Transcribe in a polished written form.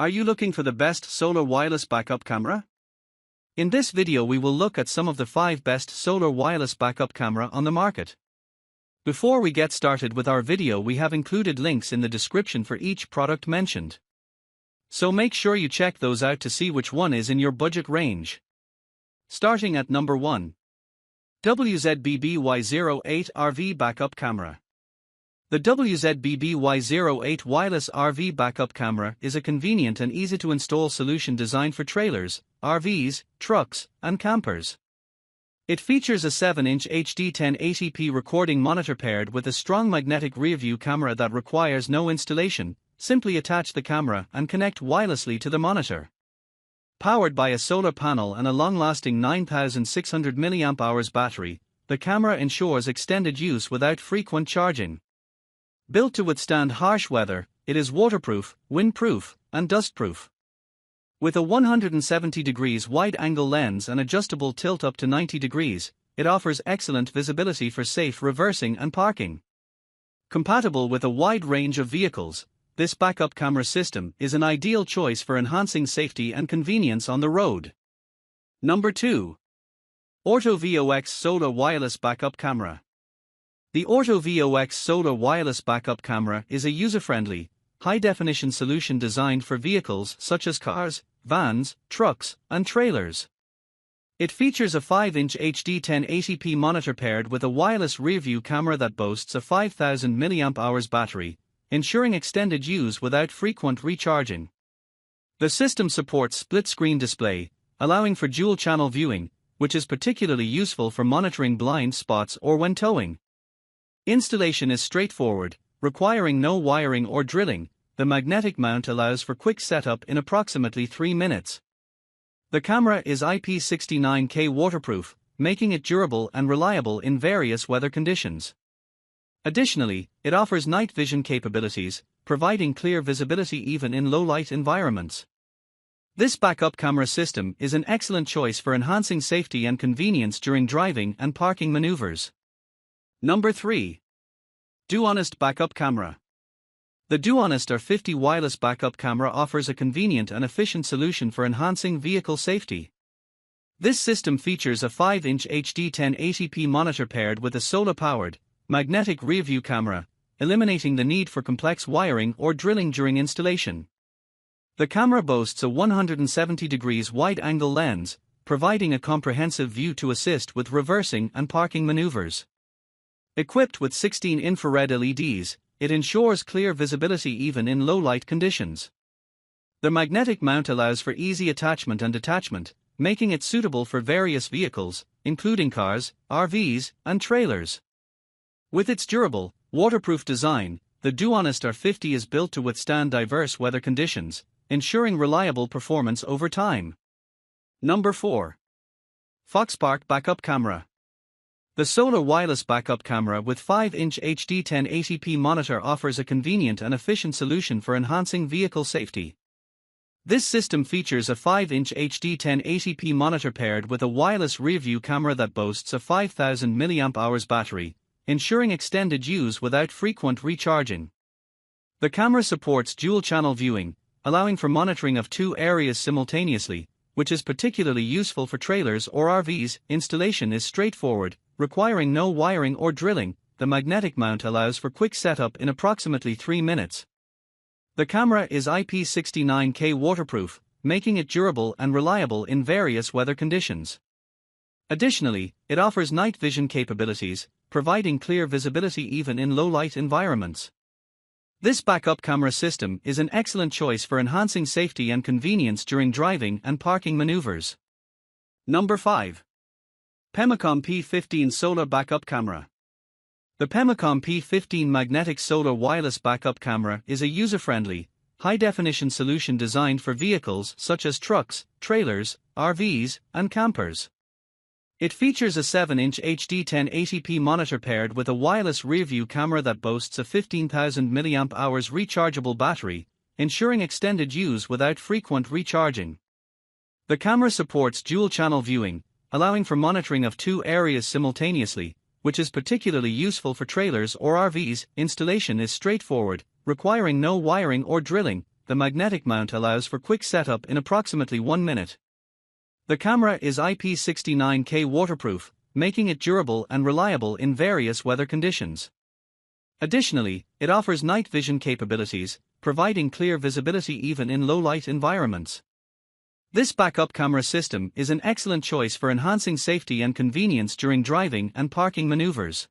Are you looking for the best solar wireless backup camera? In this video we will look at some of the 5 best solar wireless backup camera on the market. Before we get started with our video, we have included links in the description for each product mentioned. So make sure you check those out to see which one is in your budget range. Starting at number 1. WZBB Y08 RV Backup Camera. The WZBB Y08 Wireless RV Backup Camera is a convenient and easy-to-install solution designed for trailers, RVs, trucks, and campers. It features a 7-inch HD 1080p recording monitor paired with a strong magnetic rear-view camera that requires no installation. Simply attach the camera and connect wirelessly to the monitor. Powered by a solar panel and a long-lasting 9600 mAh battery, the camera ensures extended use without frequent charging. Built to withstand harsh weather, it is waterproof, windproof, and dustproof. With a 170 degrees wide-angle lens and adjustable tilt up to 90 degrees, it offers excellent visibility for safe reversing and parking. Compatible with a wide range of vehicles, this backup camera system is an ideal choice for enhancing safety and convenience on the road. Number 2. AUTO-VOX Solar Wireless Backup Camera. The AUTO-VOX Solar Wireless Backup Camera is a user-friendly, high-definition solution designed for vehicles such as cars, vans, trucks, and trailers. It features a 5-inch HD 1080p monitor paired with a wireless rear-view camera that boasts a 5000 mAh battery, ensuring extended use without frequent recharging. The system supports split-screen display, allowing for dual-channel viewing, which is particularly useful for monitoring blind spots or when towing. Installation is straightforward, requiring no wiring or drilling. The magnetic mount allows for quick setup in approximately 3 minutes. The camera is IP69K waterproof, making it durable and reliable in various weather conditions. Additionally, it offers night vision capabilities, providing clear visibility even in low-light environments. This backup camera system is an excellent choice for enhancing safety and convenience during driving and parking maneuvers. Number 3. DoHonest Backup Camera. The DoHonest R50 wireless backup camera offers a convenient and efficient solution for enhancing vehicle safety. This system features a 5-inch HD 1080p monitor paired with a solar-powered, magnetic rear-view camera, eliminating the need for complex wiring or drilling during installation. The camera boasts a 170 degrees wide-angle lens, providing a comprehensive view to assist with reversing and parking maneuvers. Equipped with 16 infrared LEDs, it ensures clear visibility even in low-light conditions. The magnetic mount allows for easy attachment and detachment, making it suitable for various vehicles, including cars, RVs, and trailers. With its durable, waterproof design, the DoHonest R50 is built to withstand diverse weather conditions, ensuring reliable performance over time. Number 4. Foxpark Backup Camera. The solar wireless backup camera with 5-inch HD 1080p monitor offers a convenient and efficient solution for enhancing vehicle safety. This system features a 5-inch HD 1080p monitor paired with a wireless rear-view camera that boasts a 5000 mAh battery, ensuring extended use without frequent recharging. The camera supports dual-channel viewing, allowing for monitoring of 2 areas simultaneously, which is particularly useful for trailers or RVs. Installation is straightforward, requiring no wiring or drilling. The magnetic mount allows for quick setup in approximately 3 minutes. The camera is IP69K waterproof, making it durable and reliable in various weather conditions. Additionally, it offers night vision capabilities, providing clear visibility even in low-light environments. This backup camera system is an excellent choice for enhancing safety and convenience during driving and parking maneuvers. Number 5. pemacom P15 Solar Backup Camera. The pemacom P15 magnetic solar wireless backup camera is a user-friendly, high-definition solution designed for vehicles such as trucks, trailers, RVs, and campers. It features a 7-inch HD 1080p monitor paired with a wireless rear-view camera that boasts a 15,000 mAh rechargeable battery, ensuring extended use without frequent recharging. The camera supports dual-channel viewing, allowing for monitoring of 2 areas simultaneously, which is particularly useful for trailers or RVs. Installation is straightforward, requiring no wiring or drilling. the magnetic mount allows for quick setup in approximately 1 minute. The camera is IP69K waterproof, making it durable and reliable in various weather conditions. Additionally, it offers night vision capabilities, providing clear visibility even in low-light environments. This backup camera system is an excellent choice for enhancing safety and convenience during driving and parking maneuvers.